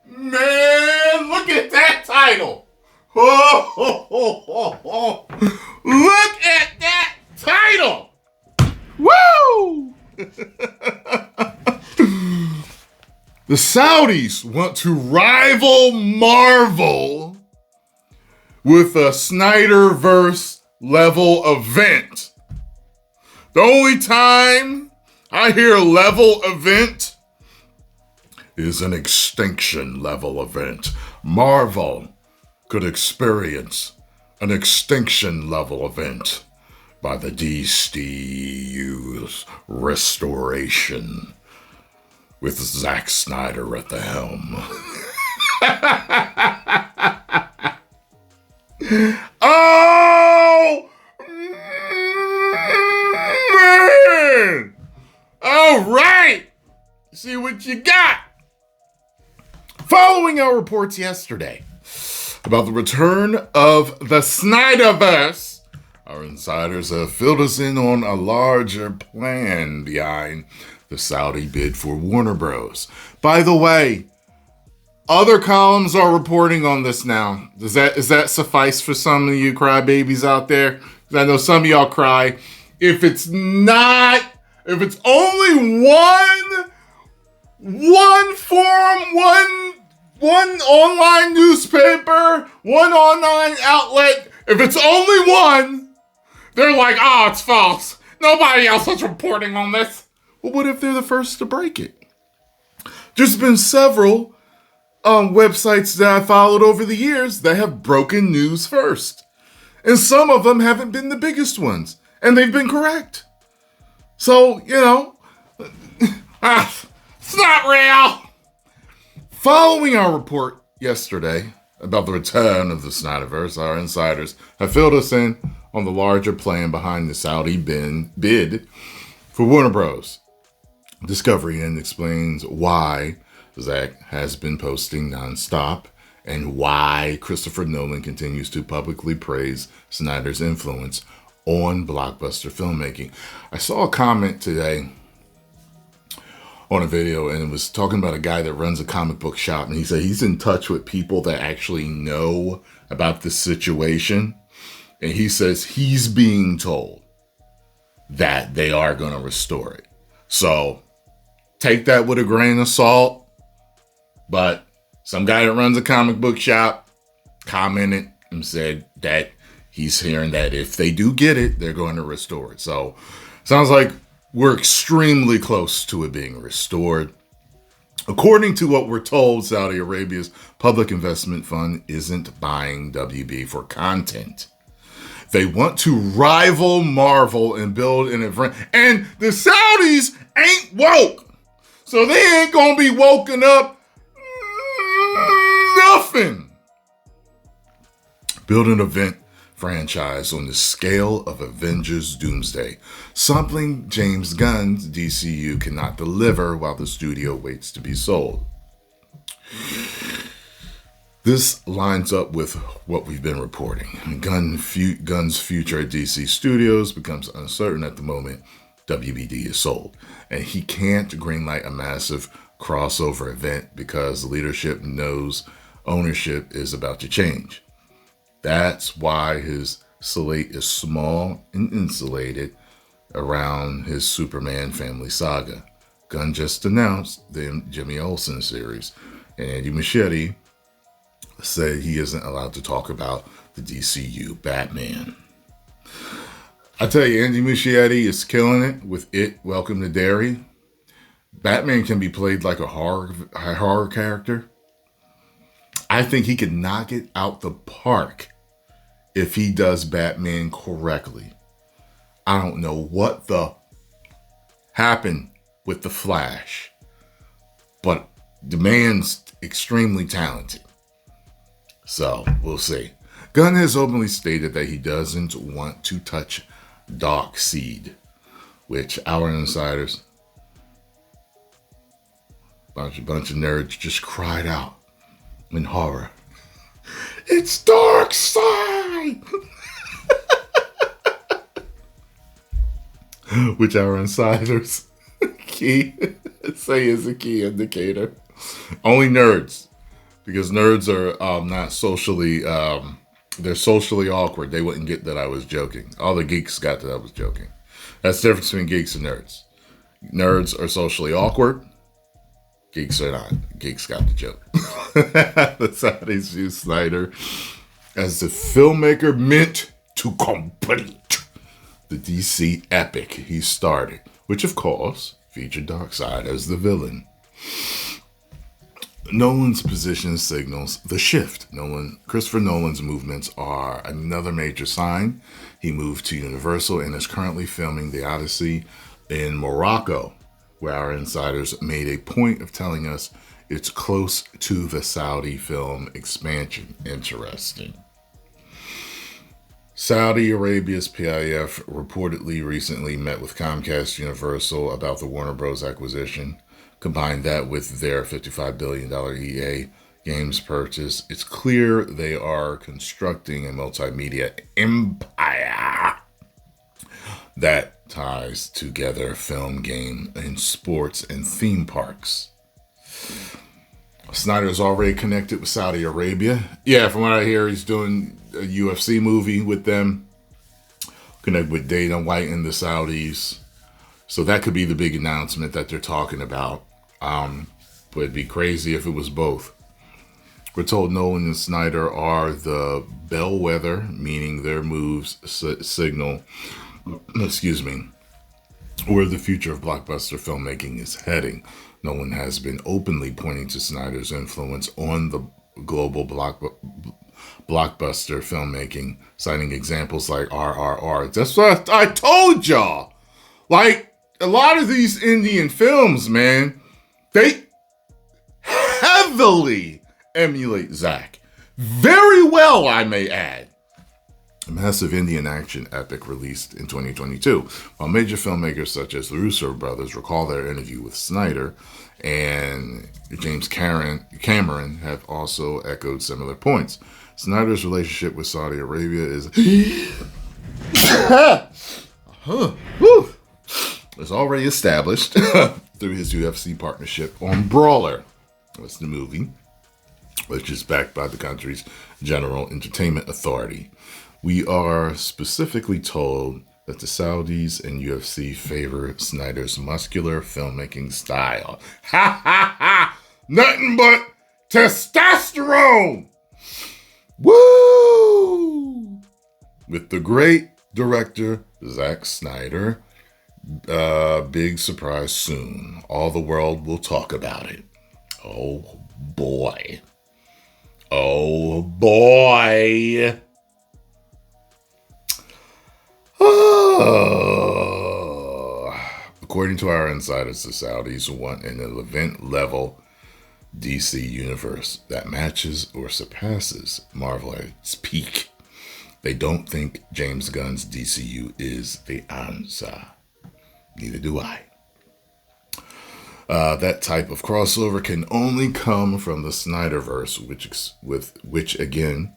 Man, look at that title. Oh, oh, oh, oh, oh. Look at that title. Woo! The Saudis want to rival Marvel with a SnyderVerse-Level event. The only time I hear level event is an extinction level event. Marvel could experience an extinction level event by the dceu's restoration with Zack Snyder at the helm. Oh, man! All right! See what you got. Following our reports yesterday about the return of the SnyderVerse, our insiders have filled us in on a larger plan behind the Saudi bid for Warner Bros. By the way, other columns are reporting on this now. Does that suffice for some of you crybabies out there? Because I know some of y'all cry. If it's only one forum, one online newspaper, one online outlet, if it's only one, they're like, oh, it's false. Nobody else is reporting on this. Well, what if they're the first to break it? There's been several websites that I followed over the years that have broken news first. And some of them haven't been the biggest ones. And they've been correct. So, it's not real. Following our report yesterday about the return of the SnyderVerse, our insiders have filled us in on the larger plan behind the Saudi bid for Warner Bros. Discovery and explains why Zack has been posting nonstop and why Christopher Nolan continues to publicly praise Snyder's influence on blockbuster filmmaking. I saw a comment today on a video, and it was talking about a guy that runs a comic book shop, and he said he's in touch with people that actually know about this situation, and he says he's being told that they are going to restore it. So take that with a grain of salt, but some guy that runs a comic book shop commented and said that he's hearing that if they do get it, they're going to restore it. So sounds like we're extremely close to it being restored. According to what we're told, Saudi Arabia's public investment fund isn't buying WB for content. They want to rival Marvel and build an event. And the Saudis ain't woke. So they ain't going to be woken up nothing. Build an event franchise on the scale of Avengers Doomsday, something James Gunn's DCU cannot deliver while the studio waits to be sold. This lines up with what we've been reporting. Gunn's future at DC Studios becomes uncertain at the moment WBD is sold, and he can't greenlight a massive crossover event because leadership knows ownership is about to change. That's why his slate is small and insulated around his Superman family saga. Gunn just announced the Jimmy Olsen series, and Andy Muschietti said he isn't allowed to talk about the DCU Batman. I tell you, Andy Muschietti is killing it with It, Welcome to Derry. Batman can be played like a horror character. I think he could knock it out the park if he does Batman correctly. I don't know what happened with the Flash, but the man's extremely talented. So we'll see. Gunn has openly stated that he doesn't want to touch Darkseid, which our insiders, bunch of nerds, just cried out in horror. It's Darkseid! Which our insiders say is a key indicator. Only nerds because nerds are not socially, they're socially awkward. They wouldn't get that I was joking. All the geeks got that I was joking. That's the difference between geeks and nerds. Nerds are socially awkward. Geeks are not. Geeks got the joke. That's how they view Snyder as the filmmaker meant to complete the DC epic he started, which of course featured Darkseid as the villain. Nolan's position signals the shift. Christopher Nolan's movements are another major sign. He moved to Universal and is currently filming The Odyssey in Morocco, where our insiders made a point of telling us it's close to the Saudi film expansion. Interesting. Saudi Arabia's PIF reportedly recently met with Comcast Universal about the Warner Bros. Acquisition. Combine that with their $55 billion EA Games purchase, it's clear they are constructing a multimedia empire that ties together film, game, and sports and theme parks. Snyder's already connected with Saudi Arabia. Yeah, from what I hear, he's doing a UFC movie with them. Connect with Dana White and the Saudis. So that could be the big announcement that they're talking about. But it'd be crazy if it was both. We're told Nolan and Snyder are the bellwether, meaning their moves signal, where the future of blockbuster filmmaking is heading. Nolan has been openly pointing to Snyder's influence on the global blockbuster filmmaking, citing examples like RRR. That's what I told y'all. Like, a lot of these Indian films, man, they heavily emulate Zack. Very well, I may add. A massive Indian action epic released in 2022. While major filmmakers such as the Russo brothers recall their interview with Snyder, and James Cameron have also echoed similar points. Snyder's relationship with Saudi Arabia is already established through his UFC partnership on Brawler. That's the movie, which is backed by the country's General Entertainment Authority. We are specifically told that the Saudis and UFC favor Snyder's muscular filmmaking style. Ha ha ha! Nothing but testosterone! Woo! With the great director Zack Snyder, big surprise soon. All the world will talk about it. Oh boy. Oh boy. According to our insiders, the Saudis want an event-level DC universe that matches or surpasses Marvel at its peak. They don't think James Gunn's DCU is the answer. Neither do I. That type of crossover can only come from the SnyderVerse, which again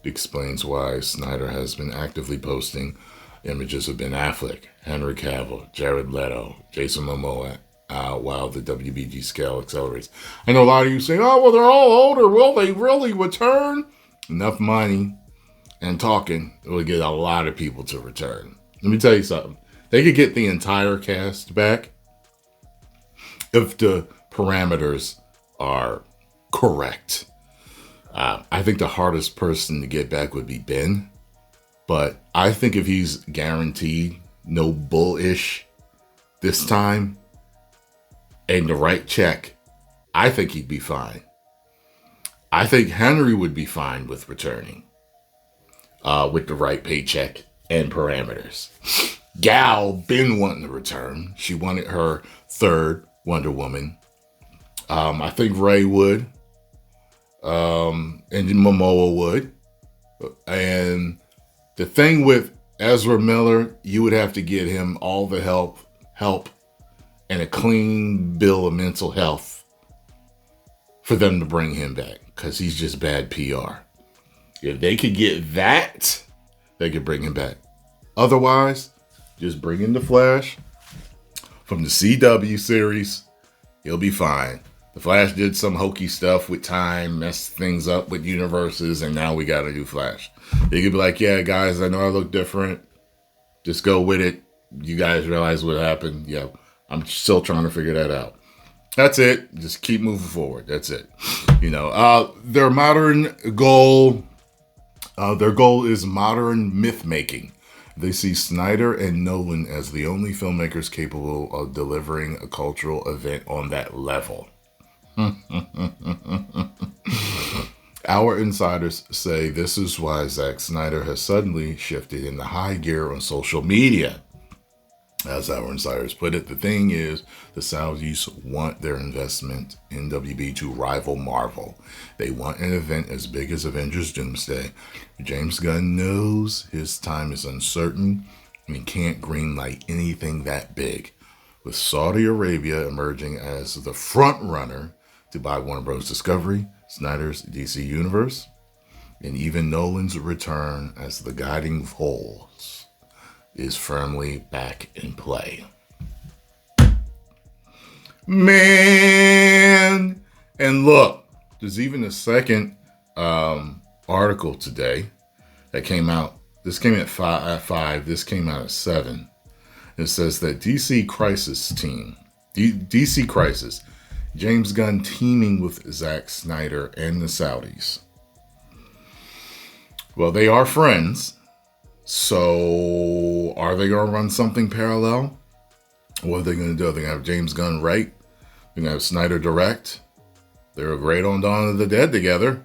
explains why Snyder has been actively posting images of Ben Affleck, Henry Cavill, Jared Leto, Jason Momoa, while the WBG scale accelerates. I know a lot of you say, oh, well, they're all older. Will they really return? Enough money and talking will get a lot of people to return. Let me tell you something. They could get the entire cast back if the parameters are correct. I think the hardest person to get back would be Ben. But I think if he's guaranteed no bullish this time and the right check, I think he'd be fine. I think Henry would be fine with returning with the right paycheck and parameters. Gal been wanting to return. She wanted her third Wonder Woman. I think Ray would. And Momoa would. And the thing with Ezra Miller, you would have to get him all the help and a clean bill of mental health for them to bring him back, because he's just bad PR. If they could get that, they could bring him back. Otherwise, just bring in the Flash from the CW series. He'll be fine. The Flash did some hokey stuff with time, messed things up with universes, and now we got a new Flash. They could be like, yeah, guys, I know I look different. Just go with it. You guys realize what happened. Yeah, I'm still trying to figure that out. That's it. Just keep moving forward. That's it. Their goal is modern myth making. They see Snyder and Nolan as the only filmmakers capable of delivering a cultural event on that level. Our insiders say this is why Zack Snyder has suddenly shifted into high gear on social media. As our insiders put it, the thing is, the Saudis want their investment in WB to rival Marvel. They want an event as big as Avengers Doomsday. James Gunn knows his time is uncertain and he can't greenlight anything that big. With Saudi Arabia emerging as the front runner to buy Warner Bros. Discovery, Snyder's DC Universe, and even Nolan's return as the guiding force is firmly back in play. Man! And look, there's even a second article today that came out. This came at 5. This came out at 7. It says that DC Crisis, James Gunn teaming with Zack Snyder and the Saudis. Well, they are friends. So, are they going to run something parallel? What are they going to do? They're going to have James Gunn write. They're going to have Snyder direct. They were great on Dawn of the Dead together.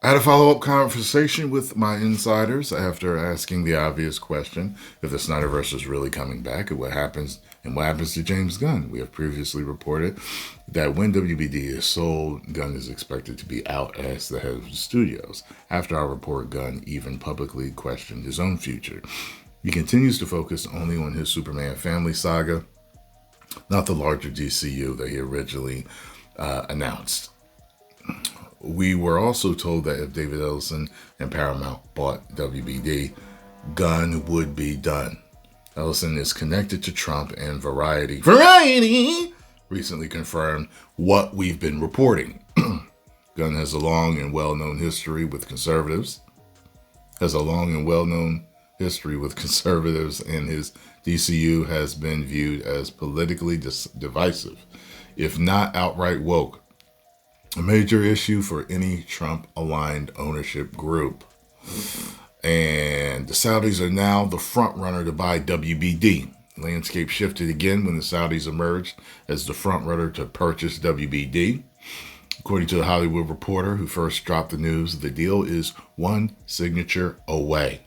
I had a follow-up conversation with my insiders after asking the obvious question if the SnyderVerse is really coming back and what happens to James Gunn. We have previously reported that when WBD is sold, Gunn is expected to be out as the head of the studios. After our report, Gunn even publicly questioned his own future. He continues to focus only on his Superman family saga, not the larger DCU that he originally announced. We were also told that if David Ellison and Paramount bought WBD, Gunn would be done. Ellison is connected to Trump, and Variety recently confirmed what we've been reporting. Gunn has a long and well-known history with conservatives. And his DCU has been viewed as politically divisive, if not outright woke. A major issue for any Trump-aligned ownership group. And the Saudis are now the front runner to buy WBD. The landscape shifted again when the Saudis emerged as the front runner to purchase WBD. According to the Hollywood Reporter, who first dropped the news, the deal is one signature away.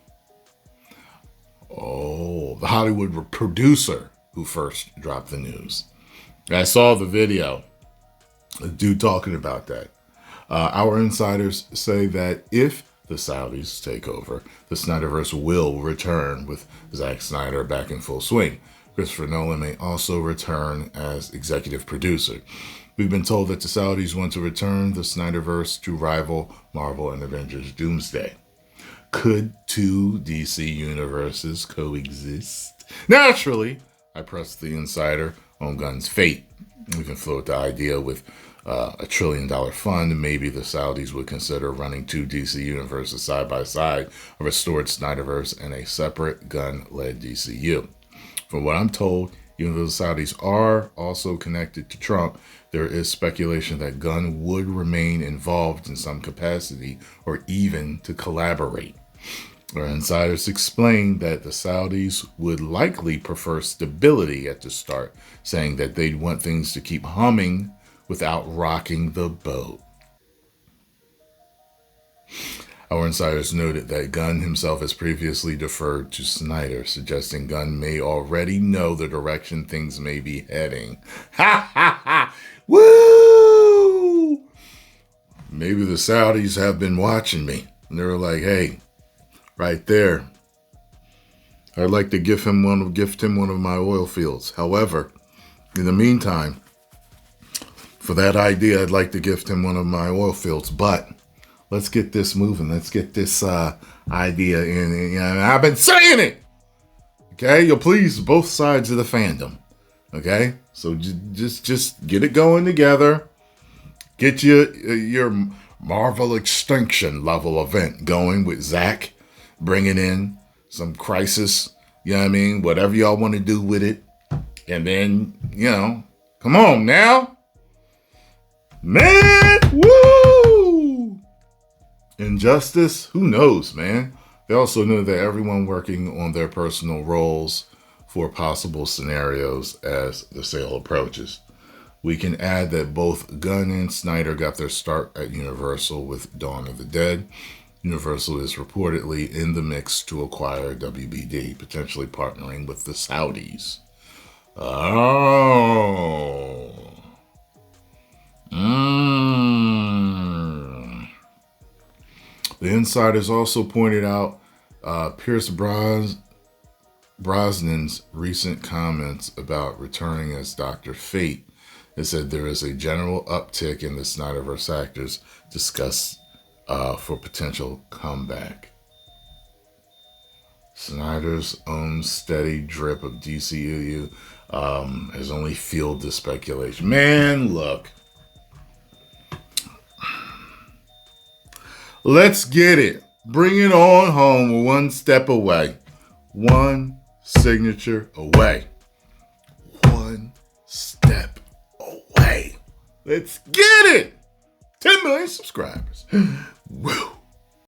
Oh, the Hollywood producer who first dropped the news. I saw the video. A dude talking about that. Our insiders say that if the Saudis take over, the Snyderverse will return with Zack Snyder back in full swing. Christopher Nolan may also return as executive producer. We've been told that the Saudis want to return the Snyderverse to rival Marvel and Avengers Doomsday. Could two DC universes coexist? Naturally, I pressed the insider on Gunn's fate. We can float the idea with $1 trillion fund, and maybe the Saudis would consider running two DC universes side by side, a restored Snyderverse and a separate Gunn-led DCU. From what I'm told, even though the Saudis are also connected to Trump, there is speculation that Gunn would remain involved in some capacity or even to collaborate. Our insiders explain that the Saudis would likely prefer stability at the start, saying that they'd want things to keep humming without rocking the boat. Our insiders noted that Gunn himself has previously deferred to Snyder, suggesting Gunn may already know the direction things may be heading. Ha ha ha! Woo! Maybe the Saudis have been watching me. And they were like, hey, right there, I'd like to gift him one of my oil fields. However, in the meantime, for that idea, I'd like to gift him one of my oil fields. But let's get this moving. Let's get this idea in. I've been saying it. Okay, you'll please both sides of the fandom. Okay, So just get it going together. Get your Marvel Extinction level event going with Zach, bringing in some Crisis. You know what I mean? Whatever y'all want to do with it. And then, come on now. Man, woo! Injustice, who knows, man? They also know that everyone working on their personal roles for possible scenarios as the sale approaches. We can add that both Gunn and Snyder got their start at Universal with Dawn of the Dead. Universal is reportedly in the mix to acquire WBD, potentially partnering with the Saudis. Oh. The insiders also pointed out Pierce Brosnan's recent comments about returning as Dr. Fate. It said there is a general uptick in the Snyderverse actors discussed for potential comeback. Snyder's own steady drip of dceu has only fueled the speculation. Man, look. Let's get it. Bring it on home. We're one step away. One signature away. One step away. Let's get it. 10 million subscribers. Woo.